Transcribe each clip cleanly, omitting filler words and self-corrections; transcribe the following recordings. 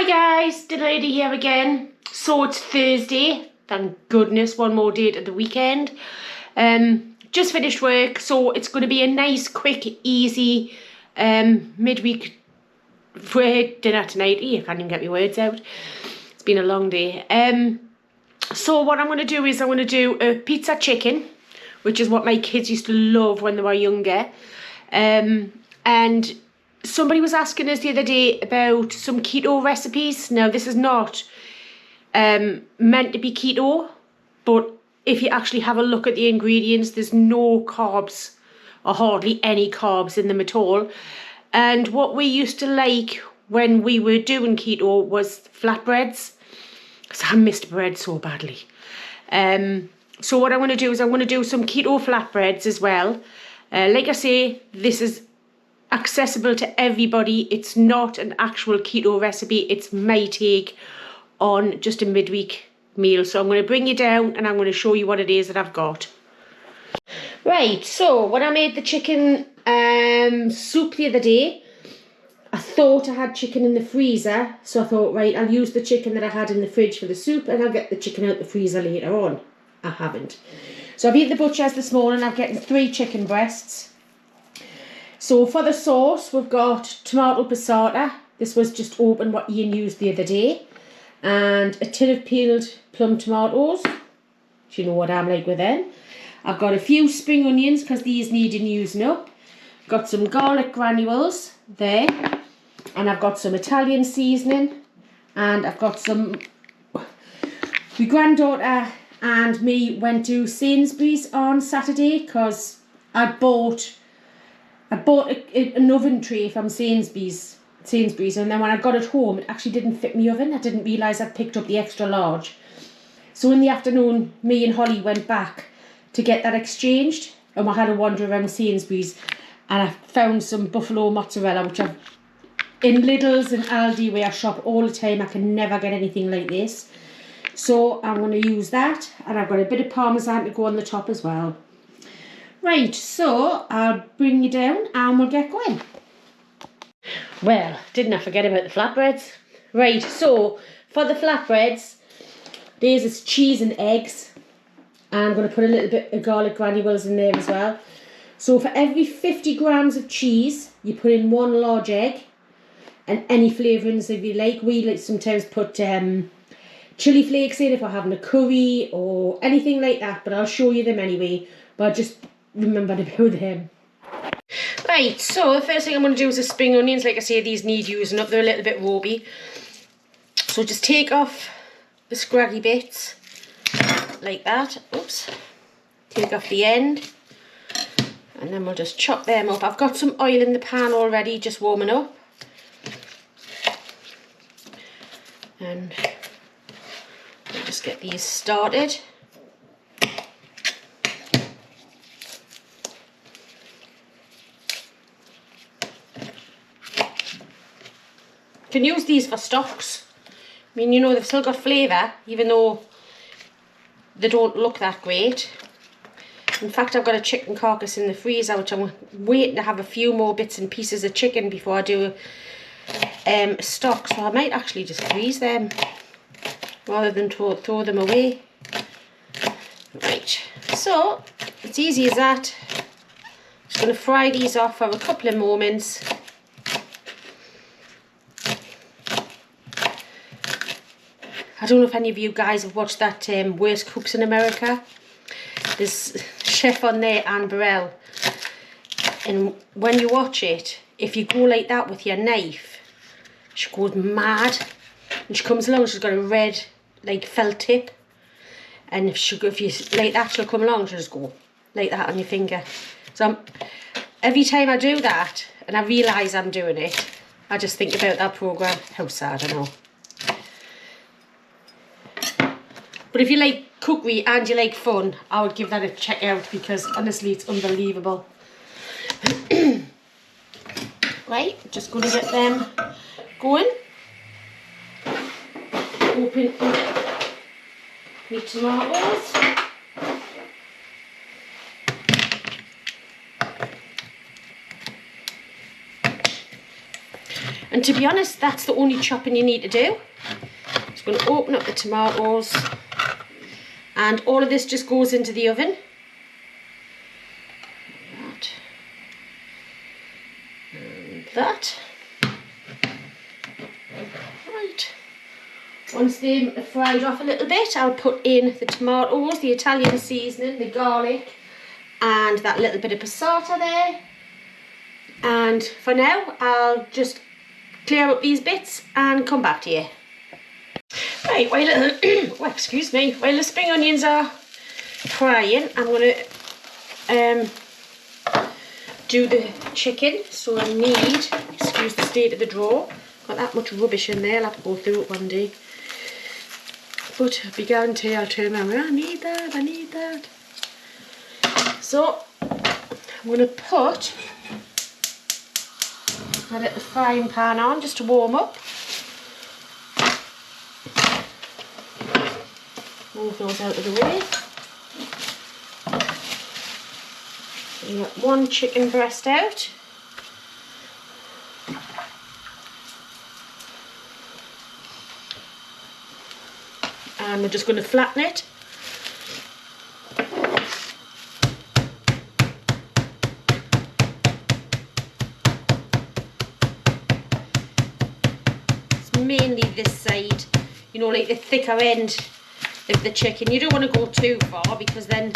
Hi guys, the lady here again. So it's Thursday, thank goodness, one more day to the weekend. Just finished work, so it's going to be a nice, quick, easy midweek dinner tonight. I can't even get my words out. It's been a long day. So what I'm going to do is I'm going to do a pizza chicken, which is what my kids used to love when they were younger. And somebody was asking us the other day about some keto recipes. Now, this is not meant to be keto, but if you actually have a look at the ingredients, there's no carbs or hardly any carbs in them at all. And what we used to like when we were doing keto was flatbreads, because I missed bread so badly. So what I'm going to do is I'm going to do some keto flatbreads as well. Like I say, this is accessible to everybody. It's not an actual keto recipe. It's my take on just a midweek meal. So I'm going to bring you down and I'm going to show you what it is that I've got. Right, so when I made the chicken soup the other day, I thought I had chicken in the freezer. So I thought, right, I'll use the chicken that I had in the fridge for the soup and I'll get the chicken out the freezer later on. I haven't. So I've been at the butcher's this morning. I've gotten 3 chicken breasts. So for the sauce, we've got tomato passata. This was just open what Ian used the other day. And a tin of peeled plum tomatoes. Do you know what I'm like with them? I've got a few spring onions because these need using up. Got some garlic granules there. And I've got some Italian seasoning. And I've got some... My granddaughter and me went to Sainsbury's on Saturday because I bought an oven tray from Sainsbury's, and then when I got it home, it actually didn't fit my oven. I didn't realise I'd picked up the extra large. So in the afternoon, me and Holly went back to get that exchanged, and we had a wander around Sainsbury's, and I found some buffalo mozzarella, which I've in Lidl's and Aldi, where I shop all the time. I can never get anything like this. So I'm going to use that, and I've got a bit of parmesan to go on the top as well. Right, so I'll bring you down and we'll get going. Well, didn't I forget about the flatbreads? Right, so for the flatbreads, there's this cheese and eggs. And I'm going to put a little bit of garlic granules in there as well. So for every 50 grams of cheese, you put in 1 large egg. And any flavourings if you like. We like sometimes put chilli flakes in if we're having a curry or anything like that. But I'll show you them anyway. But just remember about them. Right, so the first thing I'm going to do is the spring onions. Like I say, these need using up. They're a little bit ropey. So just take off the scraggy bits like that. Oops. Take off the end. And then we'll just chop them up. I've got some oil in the pan already, just warming up. And we'll just get these started. Can use these for stocks. I mean, you know, they've still got flavour, even though they don't look that great. In fact, I've got a chicken carcass in the freezer, which I'm waiting to have a few more bits and pieces of chicken before I do stock. So I might actually just freeze them rather than throw them away. Right, so it's easy as that. Just going to fry these off for a couple of moments. I don't know if any of you guys have watched that Worst Cooks in America. There's a chef on there, Anne Burrell. And when you watch it, if you go like that with your knife, she goes mad. And she comes along, she's got a red, like, felt tip. And if you like that, she'll come along, she'll just go like that on your finger. So every time I do that, and I realise I'm doing it, I just think about that programme. How sad, I know. But if you like cookery and you like fun, I would give that a check out because honestly it's unbelievable. Right, just going to get them going. Open up my tomatoes. And to be honest, that's the only chopping you need to do. Just going to open up the tomatoes, and all of this just goes into the oven. That. Right. Once they're fried off a little bit, I'll put in the tomatoes, the Italian seasoning, the garlic, and that little bit of passata there. And for now, I'll just clear up these bits and come back to you. Right, while well, excuse me, while the spring onions are frying, I'm going to do the chicken. So I need, excuse the state of the drawer, got that much rubbish in there, I'll have to go through it one day. But I began to, I'll turn around, I need that. So I'm going to put my little frying pan on just to warm up. Move those out of the way. You get one chicken breast out. And we're just going to flatten it. It's mainly this side, you know, like the thicker end of the chicken. You don't want to go too far because then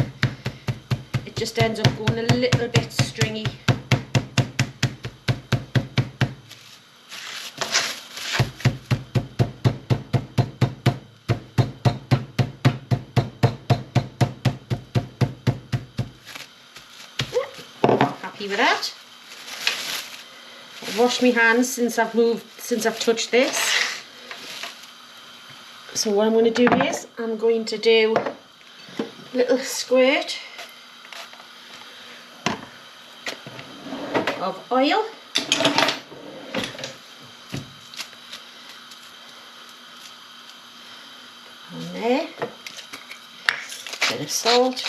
it just ends up going a little bit stringy. Happy with that. I've washed my hands since I've touched this. So what I'm going to do is I'm going to do a little squirt of oil. On there. Bit of salt.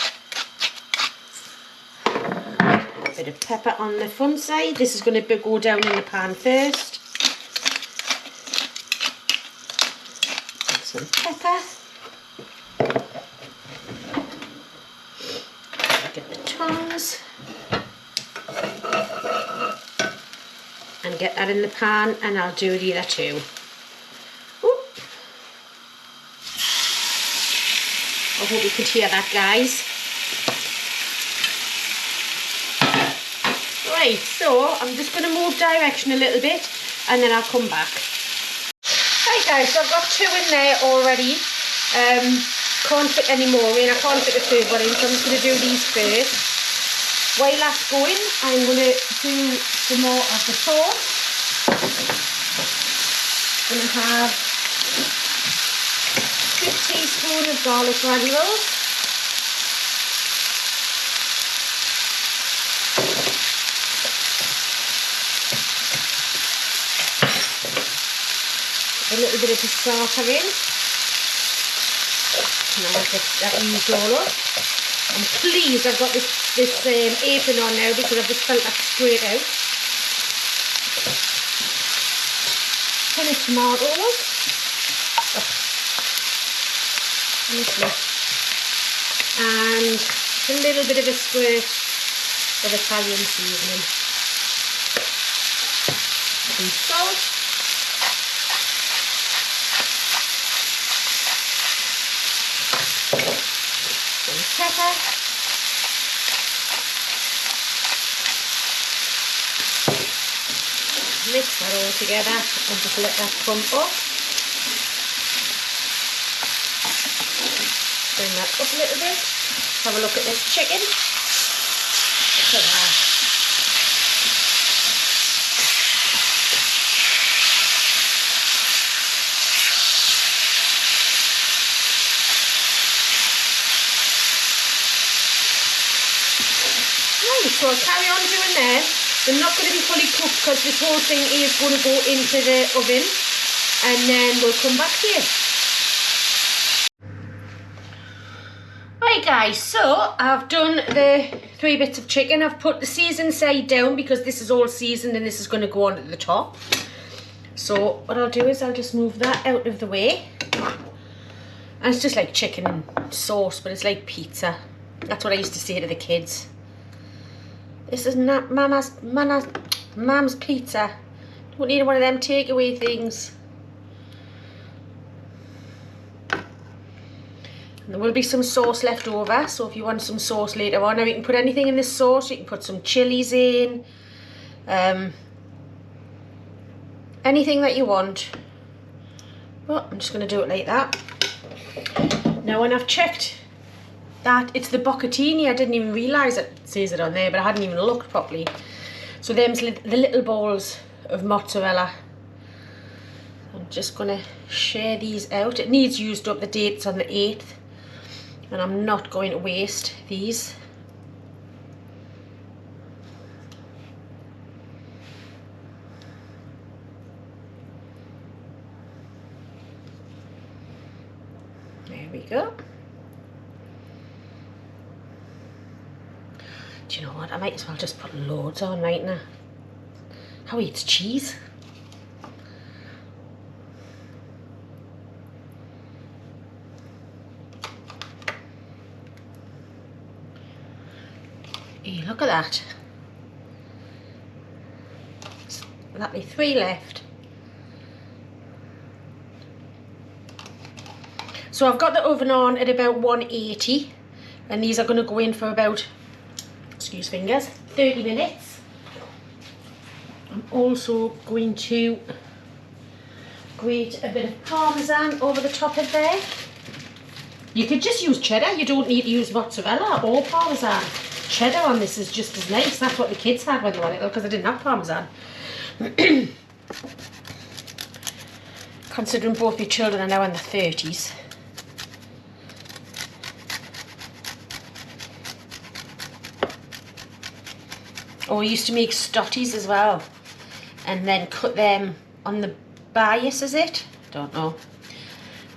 Bit of pepper on the front side. This is going to go down in the pan first. Some pepper. Get the tongs. And get that in the pan, and I'll do the other two. Ooh. I hope you could hear that, guys. Right, so I'm just going to move direction a little bit and then I'll come back. Right guys, so I've got two in there already. Can't fit any more in, I can't fit a third one in, so I'm just going to do these first. While that's going, I'm going to do some more of the sauce. I'm going to have 2 teaspoons of garlic granules. A little bit of passata in. And I'll get that used all up. I'm pleased I've got this apron on now because I've just felt that straight out. Ton of tomatoes. Oh. Lovely. And a little bit of a squirt of Italian seasoning. Some salt. Some pepper. Mix that all together and just let that pump up. Bring that up a little bit. Have a look at this chicken. Look at that. Right, so I'll carry on doing there. They're not going to be fully cooked because this whole thing is going to go into the oven, and then we'll come back to you. Right guys, so I've done the 3 bits of chicken. I've put the seasoned side down because this is all seasoned and this is going to go on at the top. So what I'll do is I'll just move that out of the way. And it's just like chicken sauce, but it's like pizza. That's what I used to say to the kids. This is not mama's pizza. Don't need one of them takeaway things. And there will be some sauce left over, so if you want some sauce later on, now you can put anything in this sauce. You can put some chilies in, anything that you want. Well, I'm just going to do it like that. Now when I've checked that it's the bocconcini, I didn't even realise it says it on there, but I hadn't even looked properly. So them's the little balls of mozzarella. I'm just going to share these out. It needs used up, the date's on the 8th, and I'm not going to waste these. There we go. Do you know what? I might as well just put loads on right now. How eats cheese? Hey, look at that. That'll be 3 left. So I've got the oven on at about 180, and these are going to go in for about, excuse fingers, 30 minutes. I'm also going to grate a bit of parmesan over the top of there. You could just use cheddar, you don't need to use mozzarella or parmesan. Cheddar on this is just as nice. That's what the kids had when they were little, because I didn't have parmesan. Considering both your children are now in their 30s. Or we used to make stotties as well, and then cut them on the bias, is it? Don't know.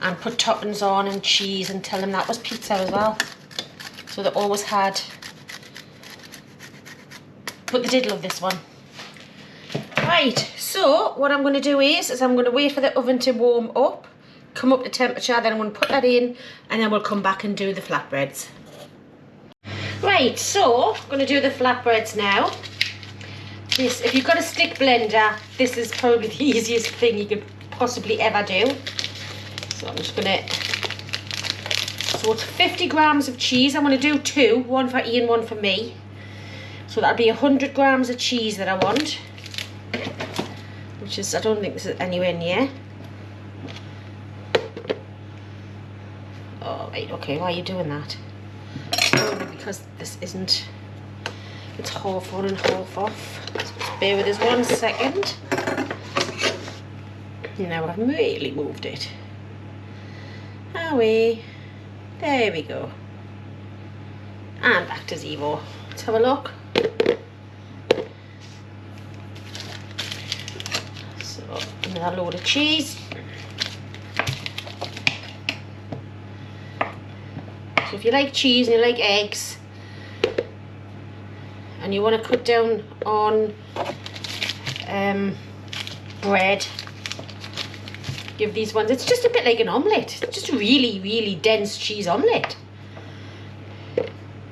And put toppings on and cheese and tell them that was pizza as well. So they always had. But they did love this one. Right, so what I'm going to do is I'm going to wait for the oven to warm up, come up to temperature, then I'm going to put that in, and then we'll come back and do the flatbreads. Right, so I'm going to do the flatbreads now. This, if you've got a stick blender, this is probably the easiest thing you could possibly ever do. So I'm just going to, so it's 50 grams of cheese. I'm going to do 2, one for Ian, one for me. So that'll be 100 grams of cheese that I want, which is, I don't think this is anywhere near. Oh, right, okay, why are you doing that? Because this isn't, it's half on and half off. So just bear with us 1 second. Now I've really moved it. Away. There we go. And back to 0. Let's have a look. So another load of cheese. So if you like cheese and you like eggs and you want to cut down on bread, give these ones, it's just a bit like an omelette. It's just a really, really dense cheese omelette.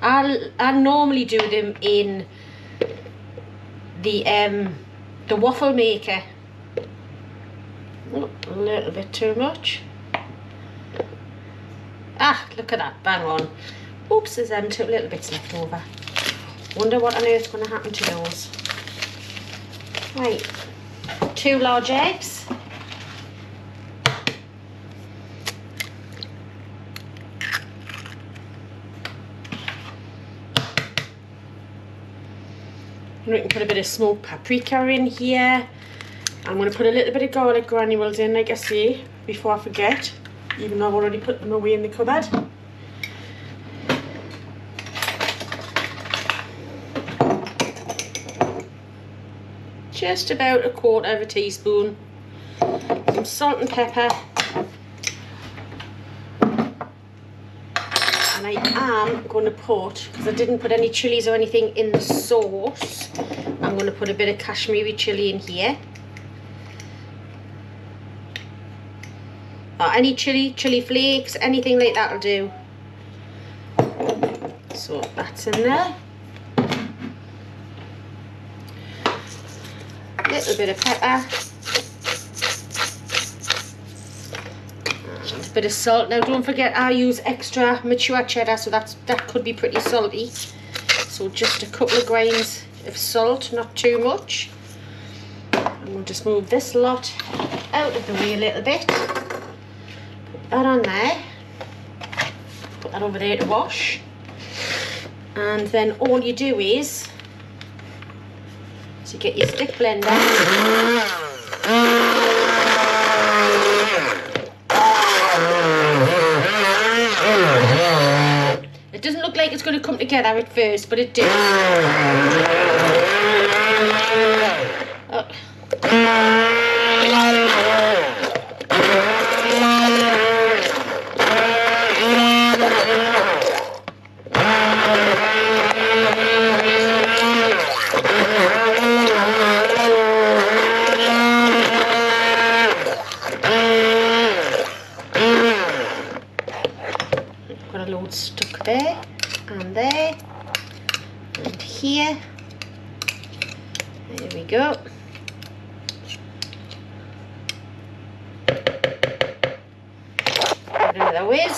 I normally do them in the waffle maker. Oh, a little bit too much. Ah, look at that, bang on. Oops, there's 2 little bits left over. Wonder what on earth's going to happen to those. Right, 2 large eggs. And we can put a bit of smoked paprika in here. I'm going to put a little bit of garlic granules in, like I say, before I forget. Even though I've already put them away in the cupboard. Just about 1/4 teaspoon. Some salt and pepper. And I am going to put, because I didn't put any chilies or anything in the sauce, I'm going to put a bit of Kashmiri chili in here. or any chili flakes, anything like that will do. So that's in there. A little bit of pepper. And a bit of salt. Now don't forget I use extra mature cheddar, so that could be pretty salty. So just a couple of grains of salt, not too much. And we'll just move this lot out of the way a little bit. Put that on there. Put that over there to wash. And then all you do is you get your stick blender. It doesn't look like it's going to come together at first, but it does. Oh. Got a load stuck there and here. There we go. Whatever that is.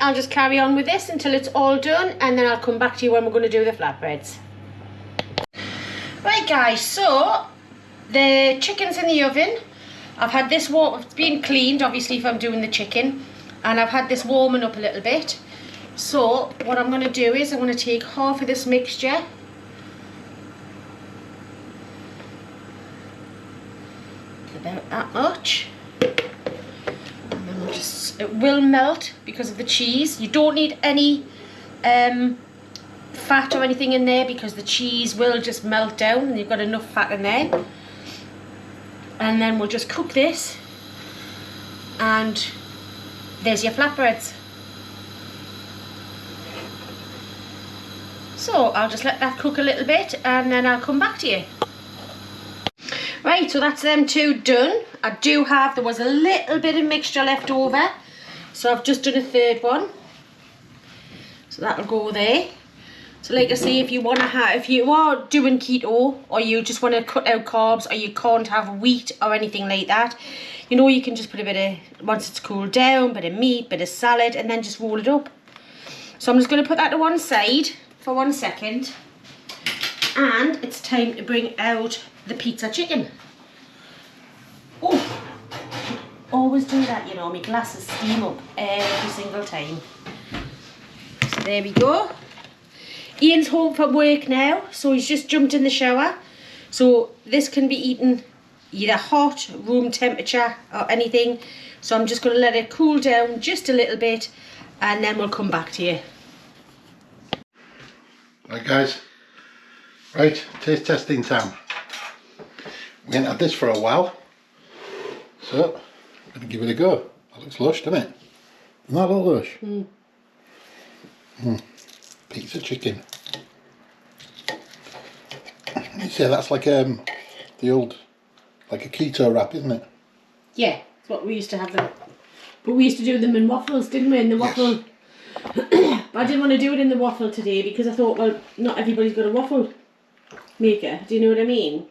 I'll just carry on with this until it's all done, and then I'll come back to you when we're going to do the flatbreads. Right guys, so the chicken's in the oven. I've had this warm, it's been cleaned obviously if I'm doing the chicken, and I've had this warming up a little bit. So what I'm going to do is I'm going to take half of this mixture, about that much. It will melt because of the cheese. You don't need any fat or anything in there because the cheese will just melt down and you've got enough fat in there. And then we'll just cook this, and there's your flatbreads. So I'll just let that cook a little bit and then I'll come back to you. Right, so that's them two done. I do have, there was a little bit of mixture left over, so I've just done a third one. So that'll go there. So like I say, if you want to have, if you are doing keto or you just want to cut out carbs or you can't have wheat or anything like that, you know, you can just put a bit of, once it's cooled down, bit of meat, bit of salad, and then just roll it up. So I'm just going to put that to one side for 1 second. And it's time to bring out the pizza chicken. Oh, always do that, you know, my glasses steam up every single time. So there we go. Ian's home from work now, so he's just jumped in the shower. So this can be eaten either hot, room temperature or anything. So I'm just going to let it cool down just a little bit and then we'll come back to you. Right guys, right, taste testing time. We ain't had this for a while, so I'm going to give it a go. That looks lush, doesn't it? Isn't that all lush? Pizza chicken. You say that's like the old, like a keto wrap, isn't it? Yeah, that's what we used to have them. But we used to do them in waffles, didn't we? In the waffle. Yes. But I didn't want to do it in the waffle today because I thought, well, not everybody's got a waffle maker. Do you know what I mean?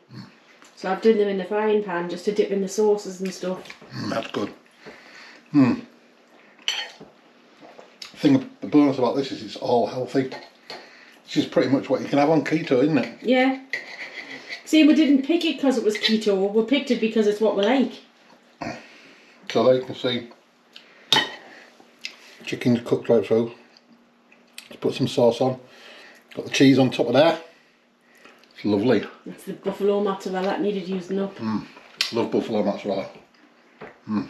So I've done them in the frying pan just to dip in the sauces and stuff. That's good. The bonus about this is it's all healthy. It's just pretty much what you can have on keto, isn't it? Yeah. See, we didn't pick it because it was keto. We picked it because it's what we like. So there you can see chicken's cooked right through. Let's put some sauce on. Got the cheese on top of there. It's lovely. That's the buffalo mozzarella that needed using up. Love buffalo mozzarella. And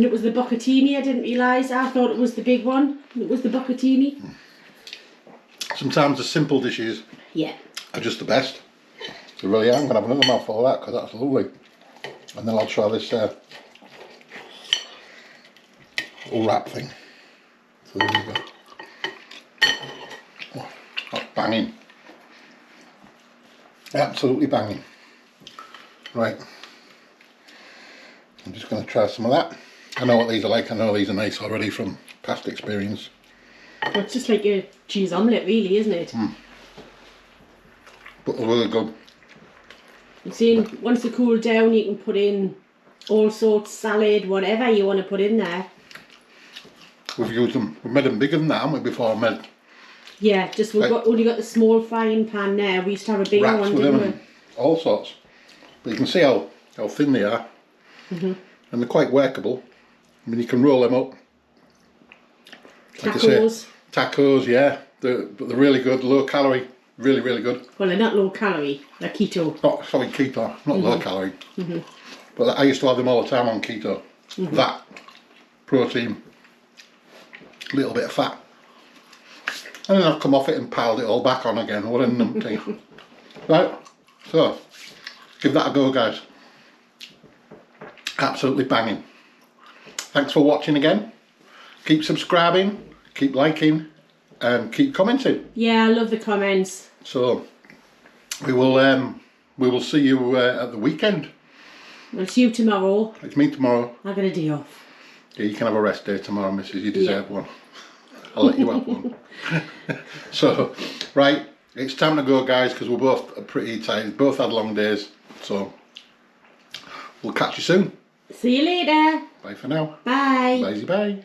it was the bucatini, I didn't realise. I thought it was the big one. It was the bucatini. Sometimes the simple dishes are just the best. They really are. I'm going to have another mouthful of that because that's lovely. And then I'll try this little wrap thing. So there we go. Oh, that's banging. Absolutely banging. Right. I'm just going to try some of that. I know what these are like. I know these are nice already from past experience. Well, it's just like a cheese omelette, really, isn't it? But they're really good. I'm saying once they cool down, you can put in all sorts, salad, whatever you want to put in there. We've used them. We've made them bigger than that, haven't we? Before I made. Yeah, just we've only got the small frying pan now. We used to have a bigger Wraps one, with didn't them we? and all sorts. But you can see how thin they are. And they're quite workable. I mean, you can roll them up. Like I say, Tacos. tacos, yeah. But they're really good, low calorie, really, really good. Well, they're not low calorie, they're keto. Not, sorry, keto, not low calorie. But I used to have them all the time on keto. That, protein, a little bit of fat. And then I've come off it and piled it all back on again. What a numpty. Right, so, give that a go, guys. Absolutely banging. Thanks for watching again. Keep subscribing, keep liking, and keep commenting. Yeah, I love the comments. So we will see you at the weekend. I'll see you tomorrow. It's me tomorrow. I got a day off. Yeah, you can have a rest day tomorrow, Mrs. You deserve one. I'll let you have one. So, right, it's time to go, guys, because we're both pretty tired. Both had long days. So we'll catch you soon. See you later. Bye for now. Bye. Bye.